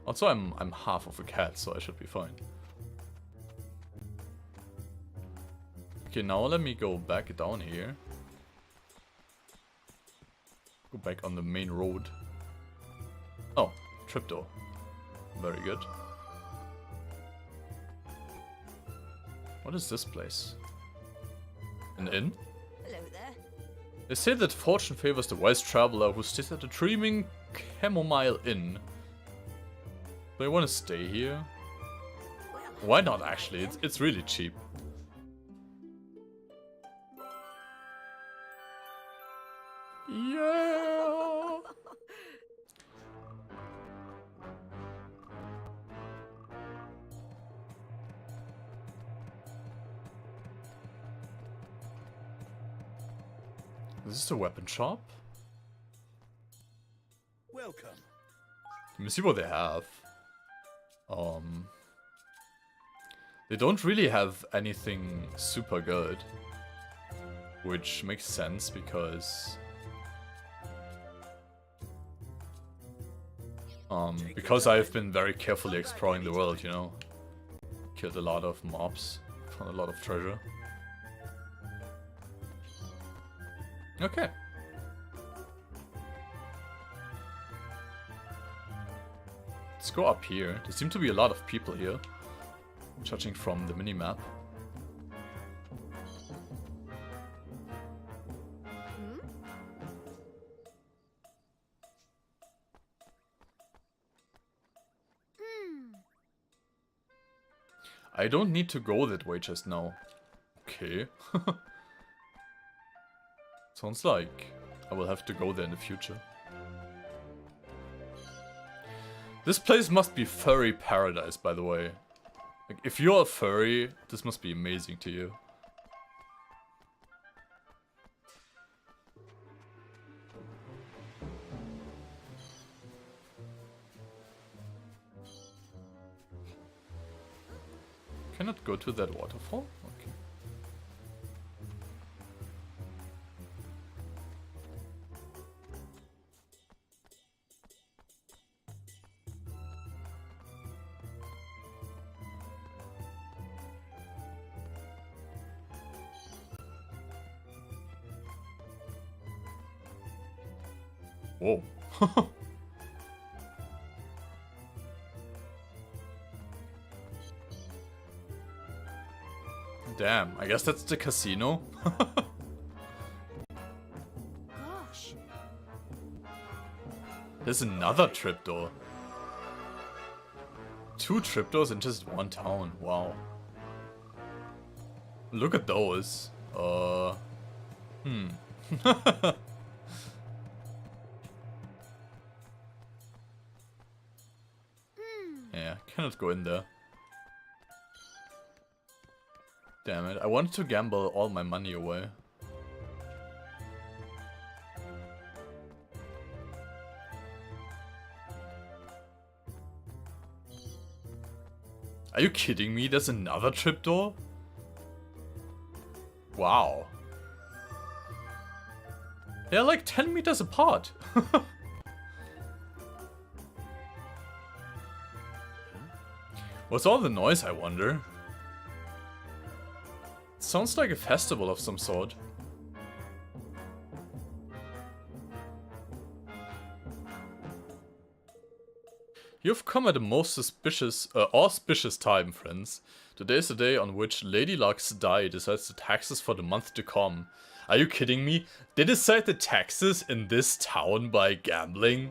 Also, I'm half of a cat, so I should be fine. Okay, now let me go back down here. Go back on the main road. Oh, trapdoor. Very good. What is this place? An inn? Hello there. They say that fortune favors the wise traveler who stays at the Dreaming Chamomile Inn. Do I want to stay here? Well, Why not, actually? It's really cheap. Yeah! Is this the weapon shop? Welcome. Let me see what they have. They don't really have anything super good. Which makes sense because... because I've been very carefully exploring the world, you know. Killed a lot of mobs, found a lot of treasure. Okay. Let's go up here. There seem to be a lot of people here, judging from the minimap. I don't need to go that way just now. Okay. Sounds like I will have to go there in the future. This place must be furry paradise, by the way. Like, if you're a furry, this must be amazing to you. Cannot go to that waterfall? Okay. Whoa. Damn, I guess that's the casino. gosh. There's another trapdoor. 2 trapdoors in just one town. Wow. Look at those. Yeah, cannot go in there. Damn it, I wanted to gamble all my money away. Are you kidding me? There's another trapdoor? Wow. They're like 10 meters apart. What's all the noise, I wonder? Sounds like a festival of some sort. You've come at a most auspicious time, friends. Today is the day on which Lady Luck's die decides the taxes for the month to come. Are you kidding me? They decide the taxes in this town by gambling?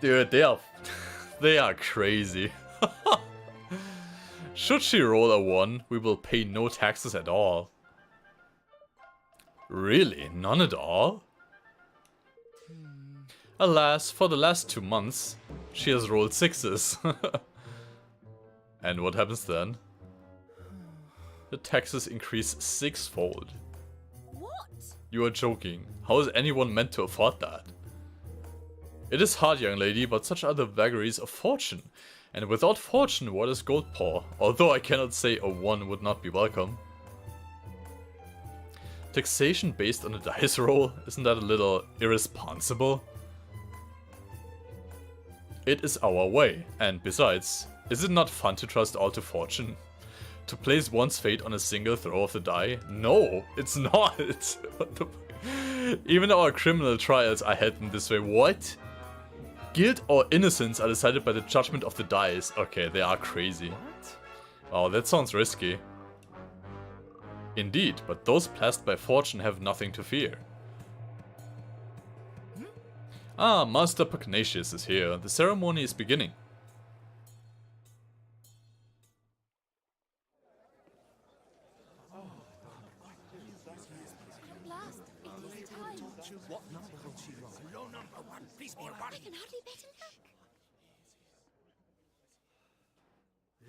Dude, they are crazy. Should she roll a 1, we will pay no taxes at all. Really? None at all? Alas, for the last 2 months, she has rolled 6s. And what happens then? The taxes increase 6-fold. What? You are joking. How is anyone meant to afford that? It is hard, young lady, but such are the vagaries of fortune. And without fortune, what is Goldpaw? Although I cannot say a 1 would not be welcome. Taxation based on a dice roll? Isn't that a little irresponsible? It is our way. And besides, is it not fun to trust all to fortune? To place one's fate on a single throw of the die? No, it's not. What the fuck? Even our criminal trials are held in this way. What? Guilt or innocence are decided by the judgment of the dice. Okay, they are crazy. Wow, that sounds risky. Indeed, but those blessed by fortune have nothing to fear. Ah, Master Pugnacious is here. The ceremony is beginning. Last, it is time. What number will she roll? Roll number 1. Please be a 1. I can hardly bet him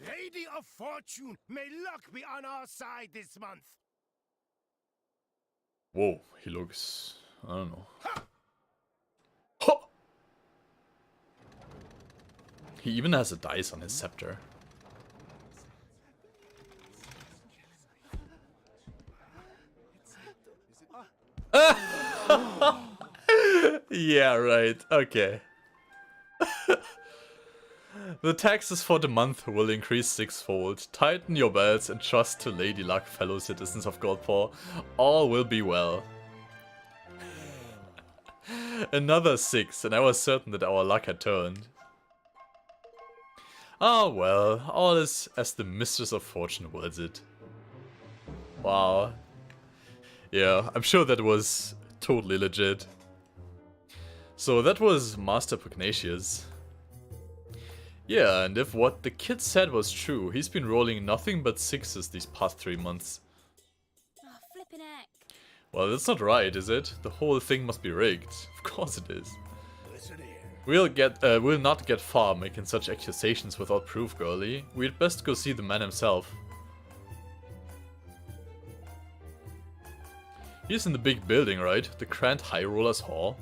back. Lady of Fortune, may luck be on our side this month. Whoa, he looks... I don't know. Ha! Ho! He even has a dice on his scepter. Yeah, right. Okay. The taxes for the month will increase sixfold. Tighten your belts and trust to Lady Luck, fellow citizens of Goldpaw. All will be well. Another 6, and I was certain that our luck had turned. Ah well, all is as the Mistress of Fortune wills it. Wow. Yeah, I'm sure that was totally legit. So that was Master Pugnacious. Yeah, and if what the kid said was true, he's been rolling nothing but 6s these past 3 months. Oh, flippin' heck. Well, that's not right, is it? The whole thing must be rigged. Of course it is. Listen here. We'll not get far making such accusations without proof, girlie. We'd best go see the man himself. He's in the big building, right? The Grand High Roller's Hall.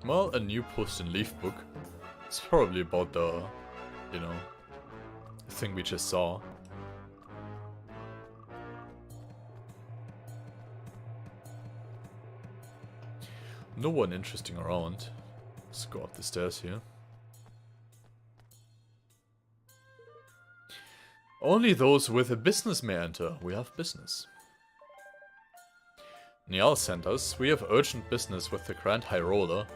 Well, a new Post and Leaf book. It's probably about the, you know, thing we just saw. No one interesting around. Let's go up the stairs here. Only those with a business may enter. We have business. Niall sent us. We have urgent business with the Grand High Roller.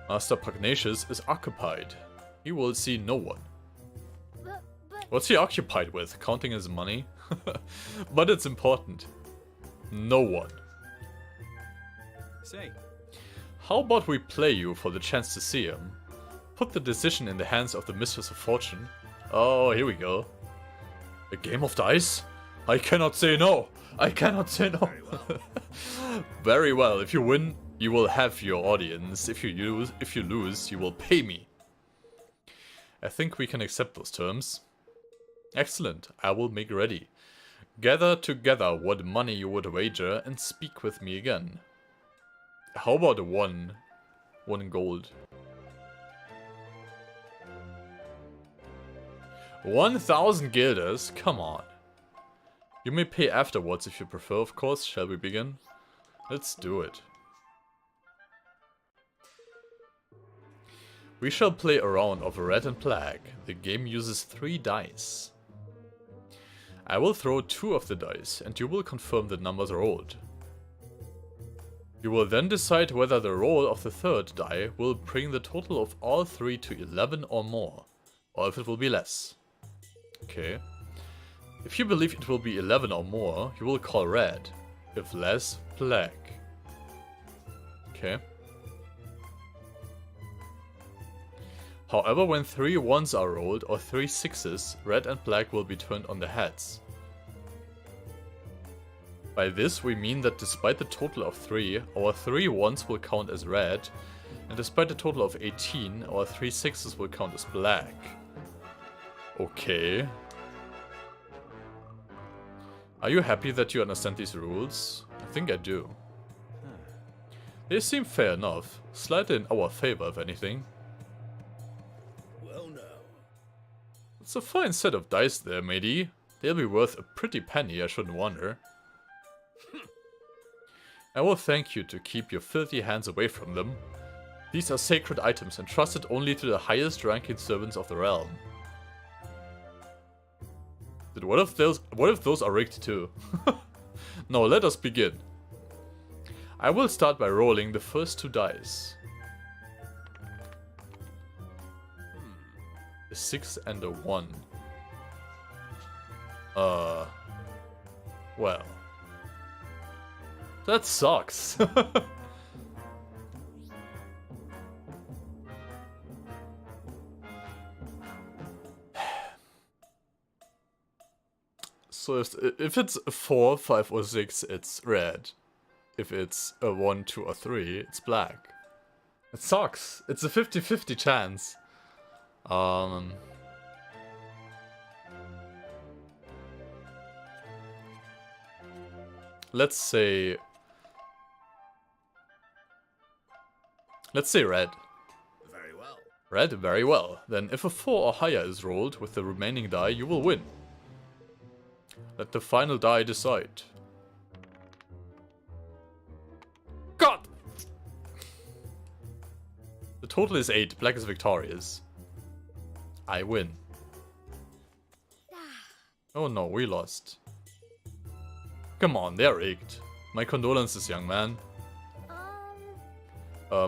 Master Pugnacious is occupied. He will see no one. But... What's he occupied with? Counting his money? But it's important. No one. Say. How about we play you for the chance to see him? Put the decision in the hands of the Mistress of Fortune. Oh, here we go. A game of dice? I cannot say no. I cannot say no. Very well. If you win, you will have your audience. If you lose, you will pay me. I think we can accept those terms. Excellent. I will make ready. Gather together what money you would wager and speak with me again. How about a 1 gold? 1,000 guilders? Come on. You may pay afterwards if you prefer, of course. Shall we begin? Let's do it. We shall play a round of red and black. The game uses 3 dice. I will throw 2 of the dice, and you will confirm the numbers rolled. You will then decide whether the roll of the 3rd die will bring the total of all 3 to 11 or more, or if it will be less. Okay. If you believe it will be 11 or more, you will call red. If less, black. Okay. However, when 3 1s are rolled or 3 6s, red and black will be turned on their heads. By this we mean that despite the total of 3, our 3 1s will count as red, and despite the total of 18, our 3 6s will count as black. Okay. Are you happy that you understand these rules? I think I do. They seem fair enough, slightly in our favor if anything. Well, now. It's a fine set of dice there, matey. They'll be worth a pretty penny, I shouldn't wonder. I will thank you to keep your filthy hands away from them. These are sacred items entrusted only to the highest ranking servants of the realm. Dude, what if those are rigged too? No, let us begin. I will start by rolling the first 2 dice. A 6 and a 1. Well. That sucks. So if it's a 4, 5, or 6, it's red. If it's a 1, 2, or 3, it's black. It sucks. It's a 50-50 chance. Let's say red. Very well. Red, very well. Then if a 4 or higher is rolled with the remaining die, you will win. Let the final die decide. God! The total is 8. Black is victorious. I win. Oh no, we lost. Come on, they're rigged. My condolences, young man.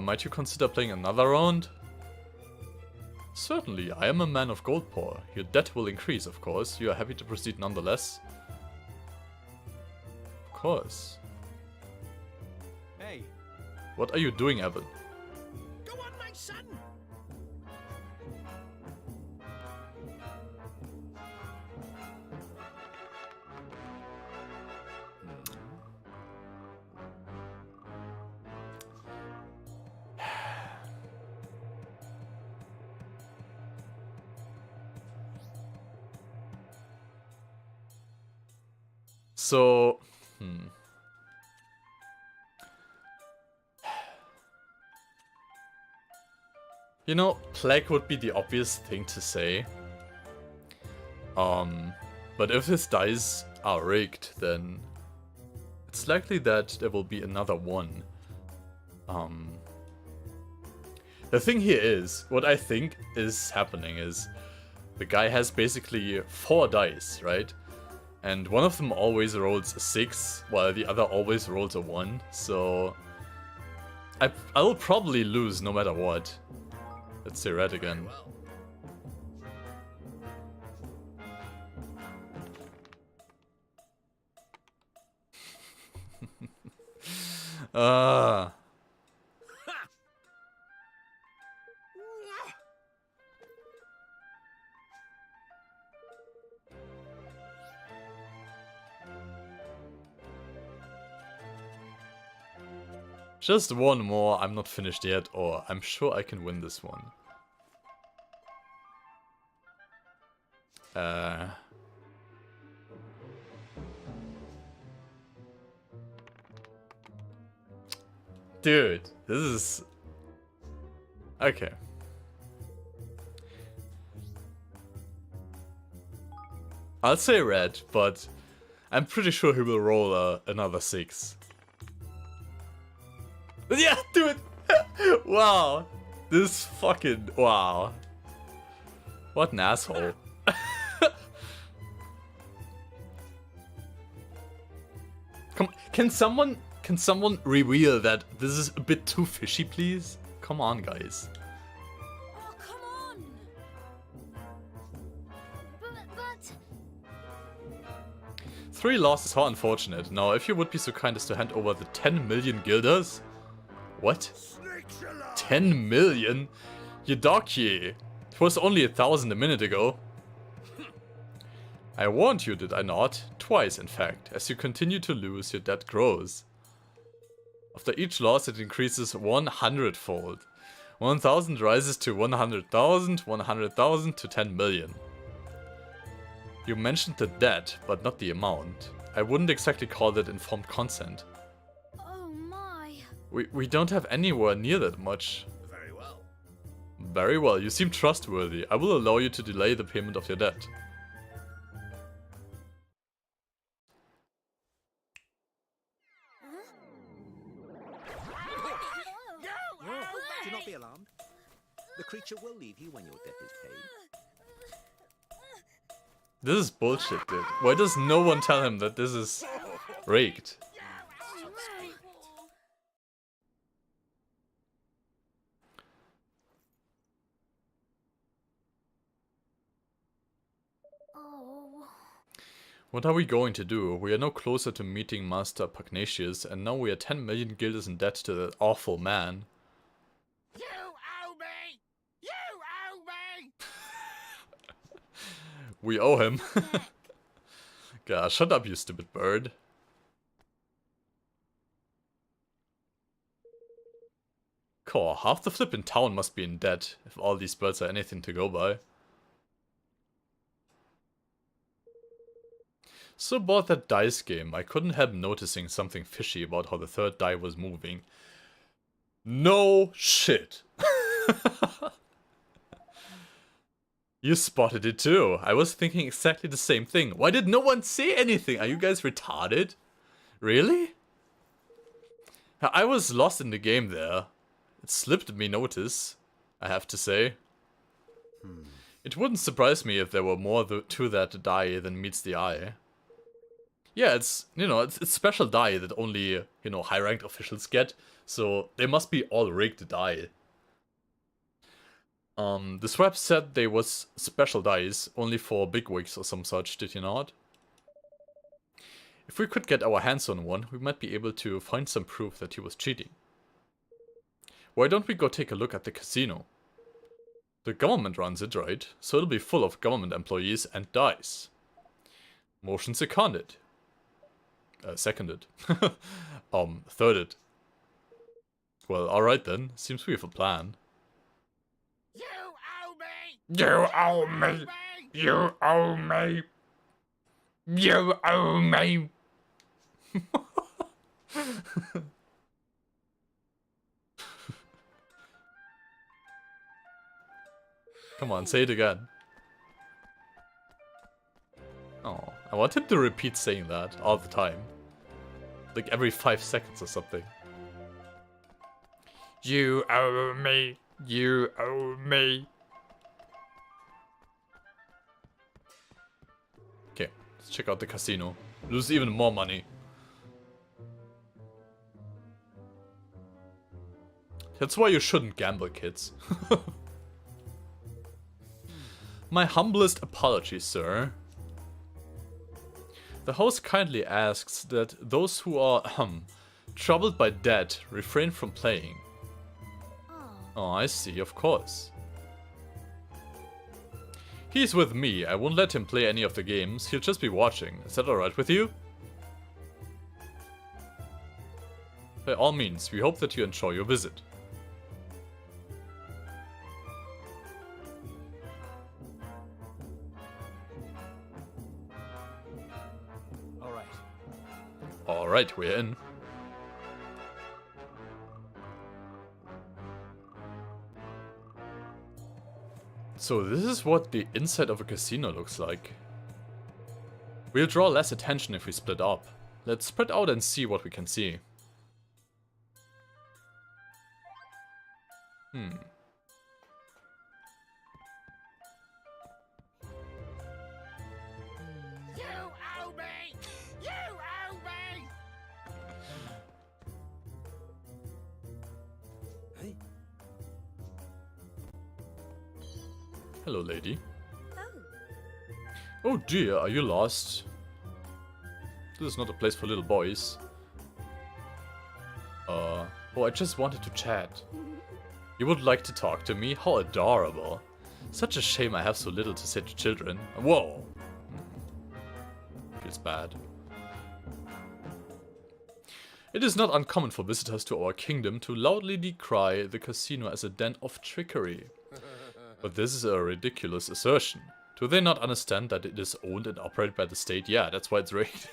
Might you consider playing another round? Certainly, I am a man of Goldpaw. Your debt will increase, of course. You are happy to proceed nonetheless? Of course. Hey. What are you doing, Evan? Go on, my son. So, you know, Plague would be the obvious thing to say. But if his dice are rigged, then it's likely that there will be another one. The thing here is, what I think is happening is, the guy has basically 4 dice, right? And one of them always rolls a 6, while the other always rolls a 1, so I'll probably lose no matter what. Let's say red again. Just one more, I'm not finished yet, or I'm sure I can win this one. Dude, this is... Okay. I'll say red, but I'm pretty sure he will roll another 6. Yeah, do it! Wow. This fucking... Wow. What an asshole. Come, can someone reveal that this is a bit too fishy, please? Come on, guys. Oh, come on! But... 3 losses, how unfortunate. Now, if you would be so kind as to hand over the 10 million guilders... What? 10 million? You donkey. It was only 1,000 a minute ago. I warned you, did I not? Twice, in fact. As you continue to lose, your debt grows. After each loss, it increases 100-fold. 1,000 rises to 100,000, 100,000 to 10 million. You mentioned the debt, but not the amount. I wouldn't exactly call that informed consent. Oh my... We don't have anywhere near that much. Very well. Very well, you seem trustworthy. I will allow you to delay the payment of your debt. Do not be alarmed. The creature will leave you when your debt is paid. This is bullshit, dude. Why does no one tell him that this is rigged? Oh. What are we going to do? We are no closer to meeting Master Pugnacious, and now we are 10 million guilders in debt to that awful man. You owe me! You owe me! We owe him. God, shut up, you stupid bird. Cool, half the flippin' town must be in debt, if all these birds are anything to go by. So about that dice game, I couldn't help noticing something fishy about how the third die was moving. No shit. You spotted it too. I was thinking exactly the same thing. Why did no one say anything? Are you guys retarded? Really? I was lost in the game there. It slipped me notice, I have to say. It wouldn't surprise me if there were more to that die than meets the eye. Yeah, it's, you know, it's special die that only, you know, high-ranked officials get, so they must be all rigged die. The swap said they was special dice, only for bigwigs or some such, did you not? If we could get our hands on one, we might be able to find some proof that he was cheating. Why don't we go take a look at the casino? The government runs it, right? So it'll be full of government employees and dice. Motion seconded. Seconded. Thirded. Well, alright then. Seems we have a plan. You owe me! You owe me! You owe me! You owe me! Come on, say it again. Oh, I want him to repeat saying that all the time. Like every 5 seconds or something. You owe me. You owe me. Okay, let's check out the casino. Lose even more money. That's why you shouldn't gamble, kids. My humblest apologies, sir. The host kindly asks that those who are, troubled by debt refrain from playing. Oh, I see, of course. He's with me, I won't let him play any of the games, he'll just be watching. Is that alright with you? By all means, we hope that you enjoy your visit. Alright, we're in. So this is what the inside of a casino looks like. We'll draw less attention if we split up. Let's spread out and see what we can see. You owe me! You owe me! Hey, Hello, lady. Oh dear, are you lost? This is not a place for little boys. Oh, I just wanted to chat. You would like to talk to me? How adorable. Such a shame I have so little to say to children. Whoa. Feels bad. It is not uncommon for visitors to our kingdom to loudly decry the casino as a den of trickery. But this is a ridiculous assertion. Do they not understand that it is owned and operated by the state? Yeah, that's why it's rigged.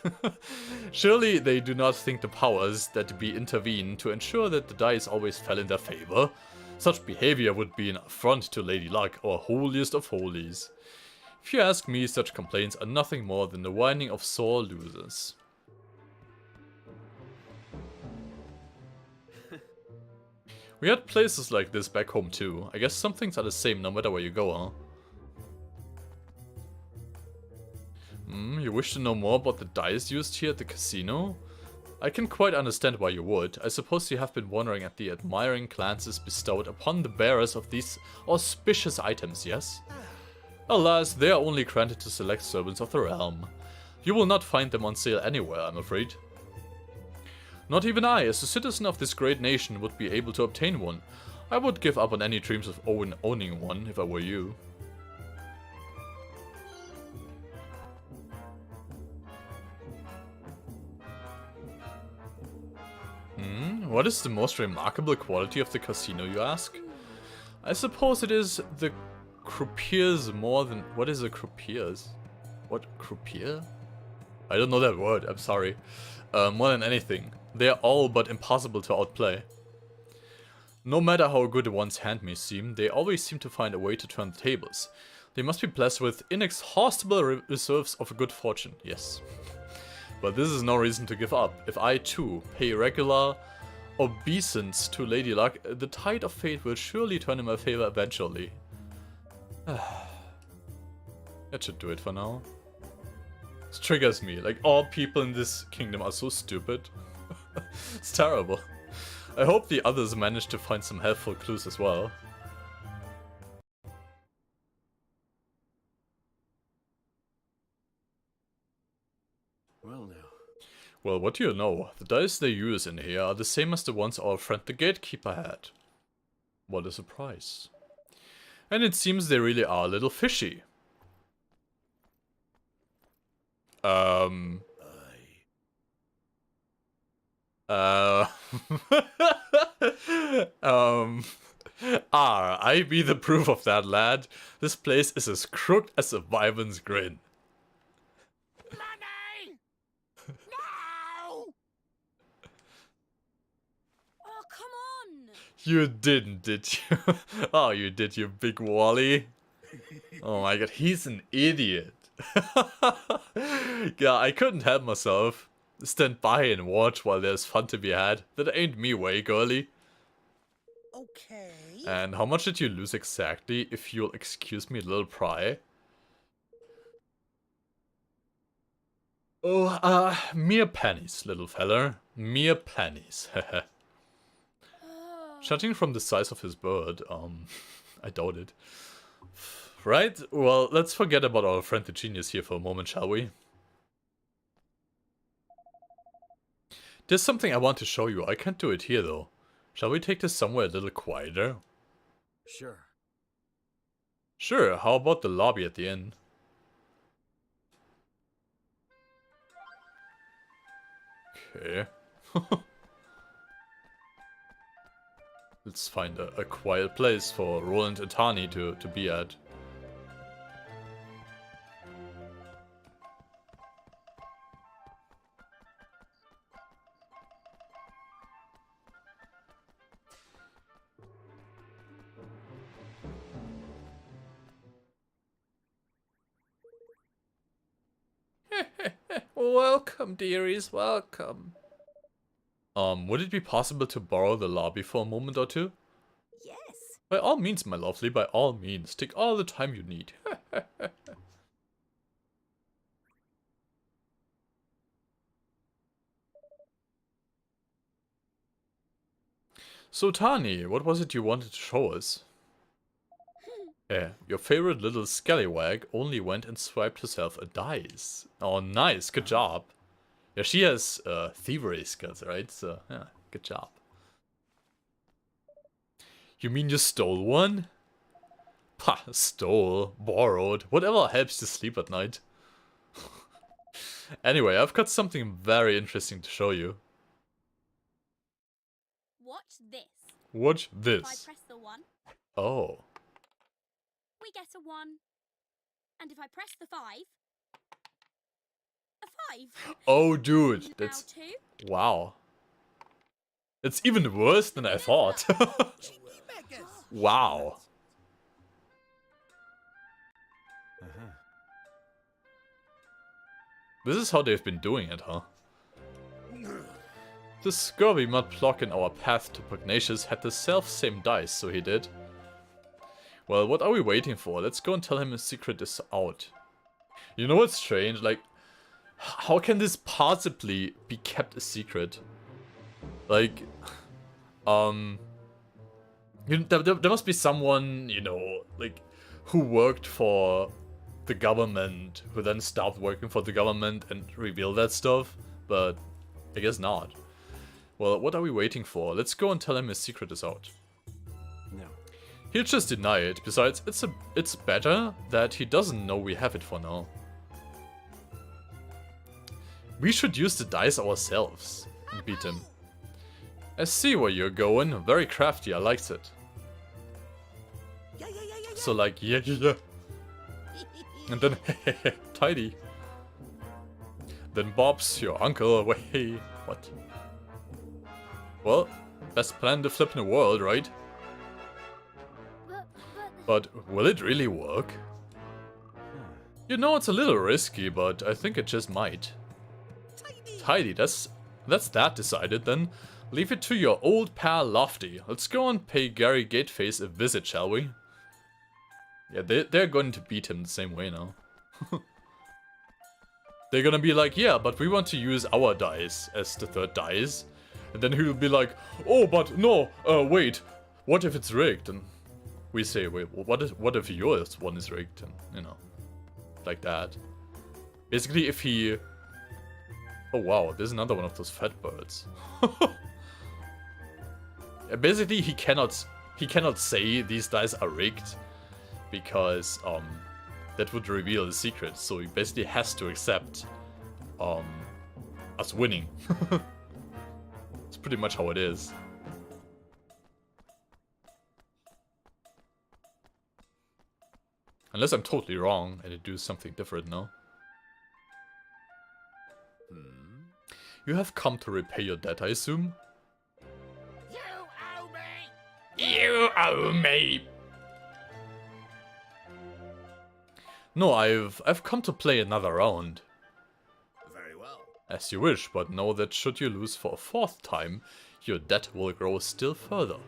Surely they do not think the powers that be intervene to ensure that the dice always fell in their favor. Such behavior would be an affront to Lady Luck, our holiest of holies. If you ask me, such complaints are nothing more than the whining of sore losers. We had places like this back home too. I guess some things are the same no matter where you go, huh? You wish to know more about the dice used here at the casino? I can quite understand why you would. I suppose you have been wondering at the admiring glances bestowed upon the bearers of these auspicious items, yes? Alas, they are only granted to select servants of the realm. You will not find them on sale anywhere, I'm afraid. Not even I, as a citizen of this great nation, would be able to obtain one. I would give up on any dreams of owning one if I were you. What is the most remarkable quality of the casino, you ask? I suppose it is the croupiers more than... What is a croupiers? What, croupier? I don't know that word, I'm sorry. More than anything. They are all but impossible to outplay. No matter how good one's hand may seem, they always seem to find a way to turn the tables. They must be blessed with inexhaustible reserves of good fortune, yes. But this is no reason to give up. If I too pay regular obeisance to Lady Luck, the tide of fate will surely turn in my favor eventually. That should do it for now. This triggers me, like all people in this kingdom are so stupid. It's terrible. I hope the others manage to find some helpful clues as well. Well now. Well, what do you know? The dice they use in here are the same as the ones our friend the gatekeeper had. What a surprise. And it seems they really are a little fishy. I be the proof of that, lad. This place is as crooked as a wyvern's grin. Money! No! Oh, come on! You didn't, did you? Oh, you did, you big Wally. Oh my god, he's an idiot. Yeah, I couldn't help myself. Stand by and watch while there's fun to be had. That ain't me way, girly. Okay. And how much did you lose exactly, if you'll excuse me, little pry? Oh, mere pennies, little feller. Mere pennies. Judging from the size of his bird, I doubt it. Right? Well, let's forget about our friend the genius here for a moment, shall we? There's something I want to show you. I can't do it here, though. Shall we take this somewhere a little quieter? Sure. Sure, how about the lobby at the inn? Okay. Let's find a quiet place for Roland and Tani to be at. Welcome, dearies, welcome. Would it be possible to borrow the lobby for a moment or two? Yes. By all means, my lovely, by all means. Take all the time you need. So, Tani, what was it you wanted to show us? Your favorite little scallywag only went and swiped herself a dice. Oh, nice, good job. Yeah, she has thievery skills, right? So, yeah, good job. You mean you stole one? Pah, stole, borrowed, whatever helps you sleep at night. Anyway, I've got something very interesting to show you. Watch this. Watch If I this. press the 1, Oh. we get a 1. And if I press the 5, a 5. Oh, dude, Now that's... 2. Wow. It's even worse than I thought. Wow. This is how they've been doing it, huh? The scurvy mudblock in our path to Pugnacious had the self-same dice, so he did. Well, what are we waiting for? Let's go and tell him his secret is out. You know what's strange? Like, how can this possibly be kept a secret? Like, there must be someone, you know, like, who worked for the government, who then stopped working for the government and revealed that stuff, but I guess not. Well, what are we waiting for? Let's go and tell him his secret is out. No. He'll just deny it. Besides, it's better that he doesn't know we have it for now. We should use the dice ourselves and beat him. I see where you're going. Very crafty, I liked it. Yeah. So like, yeah. And then, tidy. Then Bob's your uncle away. What? Well, best plan to flip in the world, right? But will it really work? You know, it's a little risky, but I think it just might. Tidy, that's that decided then. Leave it to your old pal Lofty. Let's go and pay Gary Gateface a visit, shall we? Yeah, they're going to beat him the same way now. They're gonna be like, yeah, but we want to use our dice as the third dice. And then he'll be like, oh, but no, wait, what if it's rigged? And we say, wait, what if yours one is rigged? And, you know, like that. Basically, if he... Oh wow, there's another one of those fat birds. Yeah, basically, he cannot say these dice are rigged because that would reveal the secret. So he basically has to accept us winning. It's pretty much how it is. Unless I'm totally wrong and it do something different, no? You have come to repay your debt, I assume? You owe me! You owe me! No, I've come to play another round. Very well. As you wish, but know that should you lose for a fourth time, your debt will grow still further.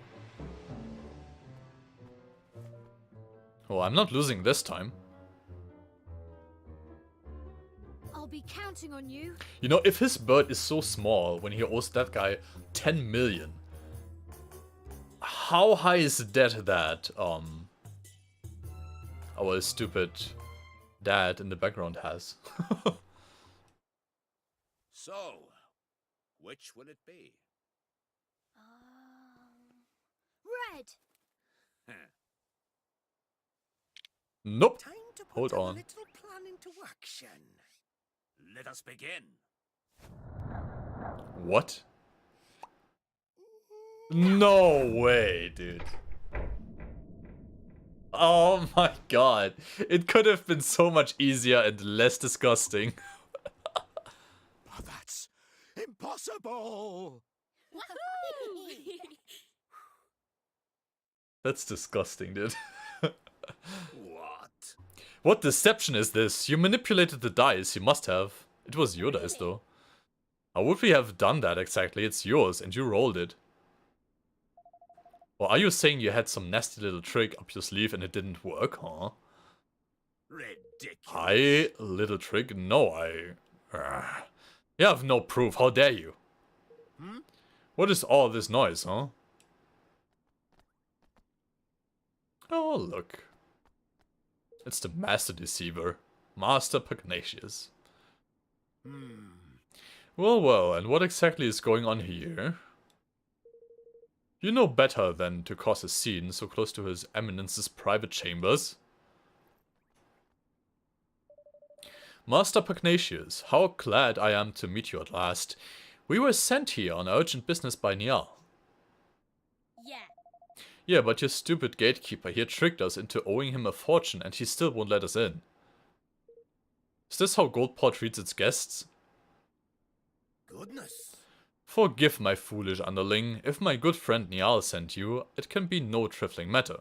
Oh, I'm not losing this time. I'll be counting on you. You know, if his bird is so small when he owes that guy 10 million, how high is the debt that our stupid dad in the background has? So, which will it be? Red. Nope. Time to put Hold our on. little plan into action. Let us begin. What? No way, dude. Oh my god. It could have been so much easier and less disgusting. Oh, that's impossible! That's disgusting, dude. What? What deception is this? You manipulated the dice, you must have. It was your dice, though. How would we have done that exactly? It's yours, and you rolled it. Or are you saying you had some nasty little trick up your sleeve and it didn't work, huh? Ridiculous. Little trick? No, You have no proof, how dare you? What is all this noise, huh? Oh, look. It's the Master Deceiver. Master Pugnacious. Well, and what exactly is going on here? You know better than to cause a scene so close to His Eminence's private chambers. Master Pugnacious, how glad I am to meet you at last. We were sent here on urgent business by Niall. Yeah. Yeah, but your stupid gatekeeper here tricked us into owing him a fortune and he still won't let us in. Is this how Goldpaw treats its guests? Goodness. Forgive my foolish underling. If my good friend Niall sent you, it can be no trifling matter.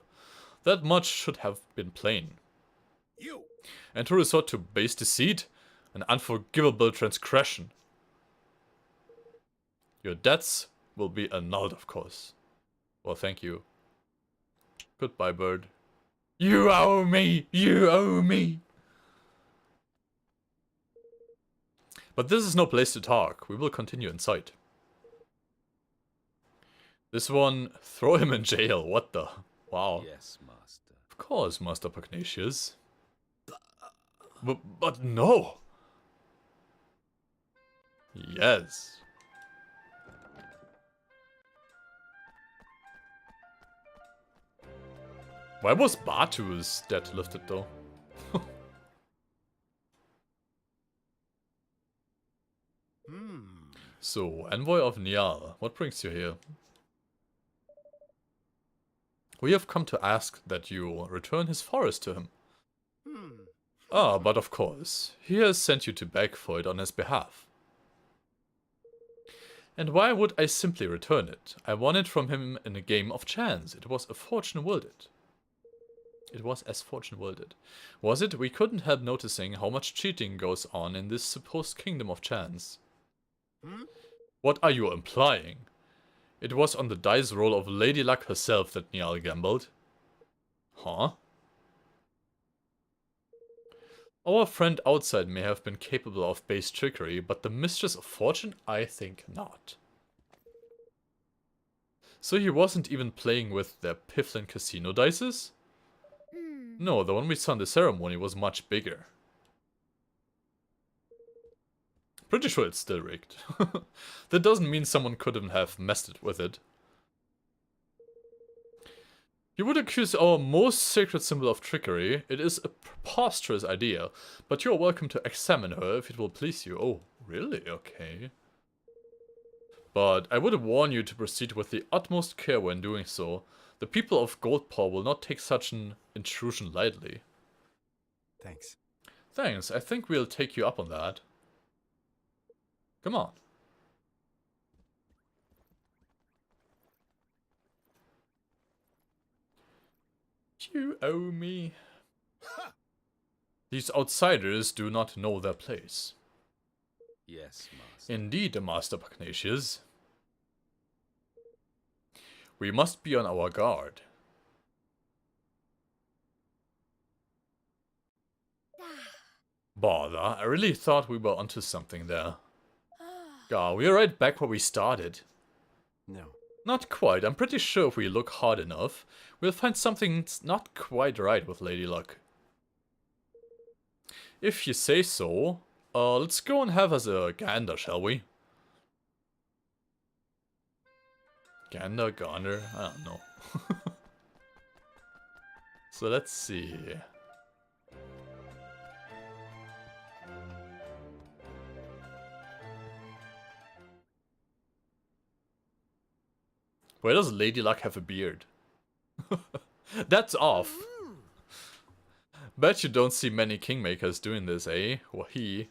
That much should have been plain. You. And to resort to base deceit? An unforgivable transgression. Your debts will be annulled, of course. Well, thank you. Goodbye, bird. You owe me! You owe me! But this is no place to talk. We will continue inside. This one, throw him in jail. What the? Wow. Yes, master. Of course, Master Pugnacious. But no! Yes. Why was Batu's debt lifted though? So, Envoy of Nial, what brings you here? We have come to ask that you return his forest to him. Ah, but of course, he has sent you to beg for it on his behalf. And why would I simply return it? I won it from him in a game of chance. It was a fortune willed it. It was as fortune willed it. Was it? We couldn't help noticing how much cheating goes on in this supposed kingdom of chance. What are you implying? It was on the dice roll of Lady Luck herself that Niall gambled. Huh? Our friend outside may have been capable of base trickery, but the mistress of fortune? I think not. So he wasn't even playing with their Pifflin casino dices? No, the one we saw in the ceremony was much bigger. Pretty sure it's still rigged. That doesn't mean someone couldn't have messed it with it. You would accuse our most sacred symbol of trickery. It is a preposterous idea, but you are welcome to examine her if it will please you. Oh, really? Okay. But I would warn you to proceed with the utmost care when doing so. The people of Goldpaw will not take such an intrusion lightly. Thanks. Thanks, I think we'll take you up on that. Come on. You owe me. These outsiders do not know their place. Yes, master. Indeed, Master Pugnacious. We must be on our guard. Bother, I really thought we were onto something there. God, we're right back where we started. No. Not quite. I'm pretty sure if we look hard enough, we'll find something not quite right with Lady Luck. If you say so, let's go and have us a gander, shall we? Gander, gander, I don't know. So let's see. Where does Lady Luck have a beard? That's off. Bet you don't see many kingmakers doing this, eh? Or he.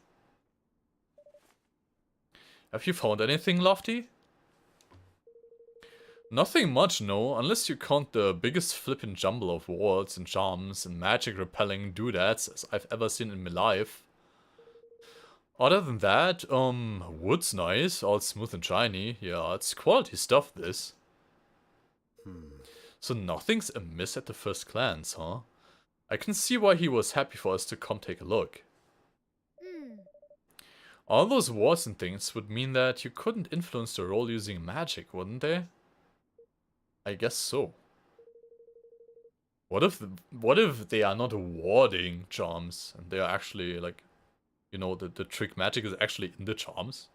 Have you found anything lofty? Nothing much, no, unless you count the biggest flippin' jumble of wards and charms and magic repelling doodads as I've ever seen in my life. Other than that, wood's nice, all smooth and shiny. Yeah, it's quality stuff, this. So nothing's amiss at the first glance, huh? I can see why he was happy for us to come take a look. All those wards and things would mean that you couldn't influence the roll using magic, wouldn't they? I guess so. What if they are not warding charms and they are actually like, you know, the trick magic is actually in the charms?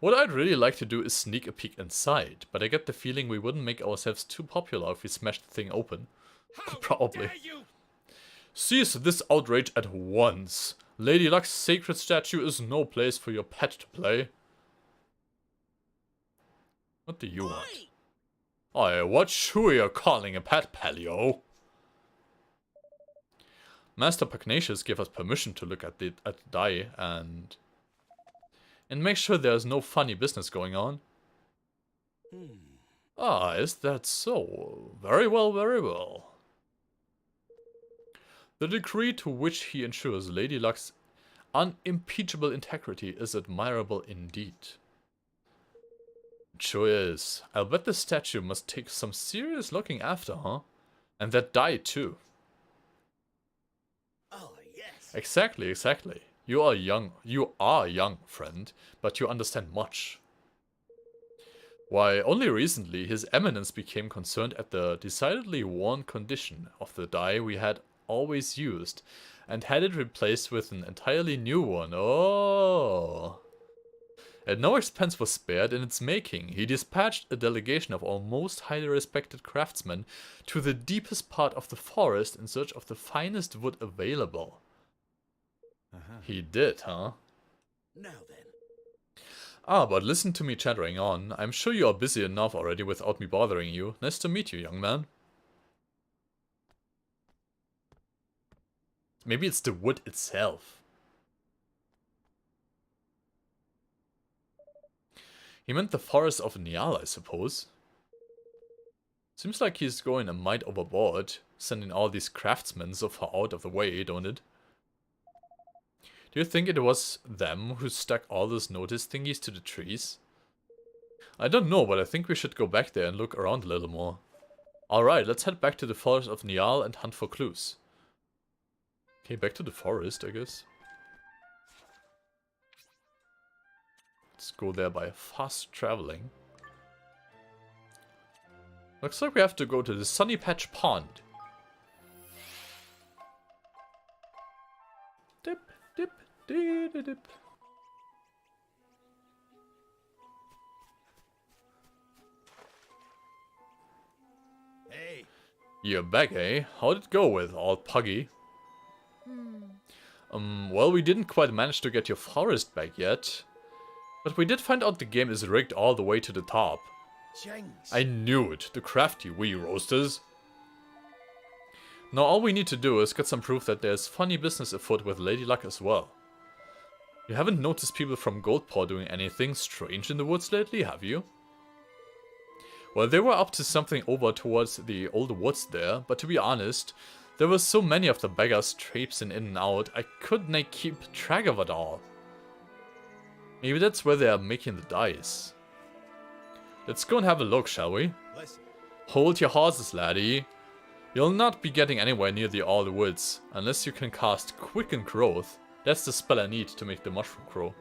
What I'd really like to do is sneak a peek inside, but I get the feeling we wouldn't make ourselves too popular if we smashed the thing open. Probably. Dare you? Cease this outrage at once. Lady Luck's sacred statue is no place for your pet to play. What do you want? Oi, what's who you're calling a pet, Palio? Master Pugnacious gave us permission to look at the die and make sure there's no funny business going on. Ah, is that so? Very well, very well. The degree to which he ensures Lady Luck's unimpeachable integrity is admirable indeed. Sure is. I'll bet the statue must take some serious looking after, huh? And that died too. Oh, yes. Exactly. You are young, friend, but you understand much. Why, only recently his eminence became concerned at the decidedly worn condition of the die we had always used, and had it replaced with an entirely new one. Oh. And no expense was spared in its making. He dispatched a delegation of our most highly respected craftsmen to the deepest part of the forest in search of the finest wood available. He did, huh? Now then. Ah, but listen to me chattering on. I'm sure you are busy enough already without me bothering you. Nice to meet you, young man. Maybe it's the wood itself. He meant the forest of Nial, I suppose. Seems like he's going a mite overboard, sending all these craftsmen so far out of the way, don't it? Do you think it was them who stuck all those notice thingies to the trees? I don't know, but I think we should go back there and look around a little more. Alright, let's head back to the forest of Nial and hunt for clues. Okay, back to the forest, I guess. Let's go there by fast traveling. Looks like we have to go to the Sunny Patch Pond. Dip, dip, dip, dip, dip. Hey, You're back, eh? How'd it go with old Puggy? Well, we didn't quite manage to get your forest back yet. But we did find out the game is rigged all the way to the top. Jenks. I knew it, the crafty wee roasters. Now all we need to do is get some proof that there's funny business afoot with Lady Luck as well. You haven't noticed people from Goldpaw doing anything strange in the woods lately, have you? Well, they were up to something over towards the old woods there, but to be honest, there were so many of the beggars traipsing in and out, I couldn't keep track of it all. Maybe that's where they are making the dice. Let's go and have a look, shall we? Listen. Hold your horses, laddie. You'll not be getting anywhere near the old woods, unless you can cast Quicken Growth. That's the spell I need to make the mushroom grow.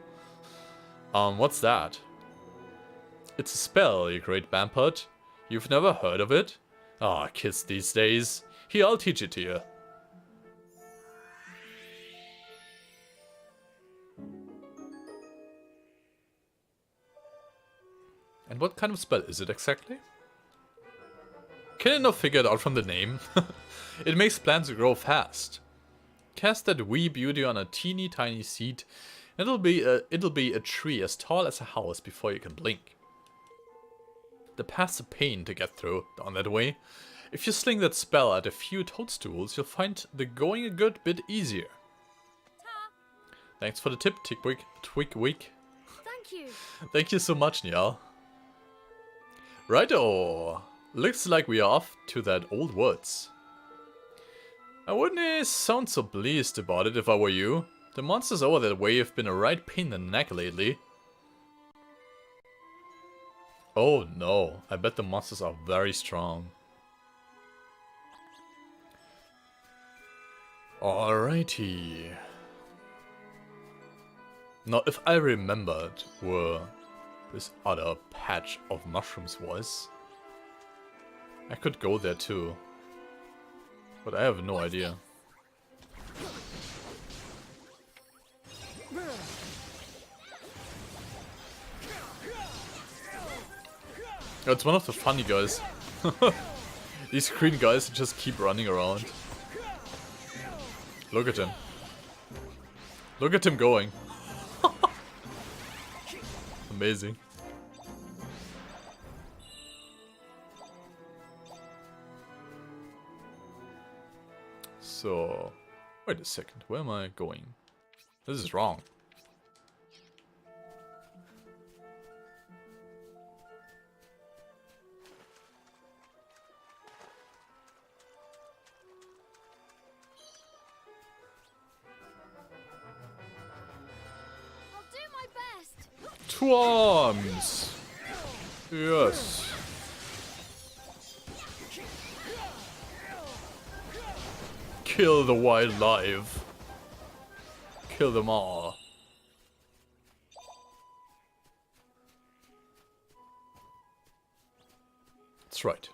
What's that? It's a spell, you great Bampert. You've never heard of it? Ah, kids these days. Here, I'll teach it to you. And what kind of spell is it exactly? Can you not figure it out from the name? It makes plants grow fast. Cast that wee beauty on a teeny tiny seed, and it'll be a tree as tall as a house before you can blink. The path's a pain to get through down that way. If you sling that spell at a few toadstools, you'll find the going a good bit easier. Ta! Thanks for the tip, Twigwig. Thank you. Thank you so much, Niall. Righto! Looks like we are off to that old woods. I wouldn't sound so pleased about it if I were you. The monsters over that way have been a right pain in the neck lately. Oh no, I bet the monsters are very strong. Alrighty. Now, if I remembered where this other patch of mushrooms was, I could go there too. But I have no idea. It's one of the funny guys. These green guys just keep running around. Look at him. Look at him going. Amazing. So, wait a second, where am I going? This is wrong. I'll do my best. Two arms! Yes. Kill the wildlife. Kill them all. That's right.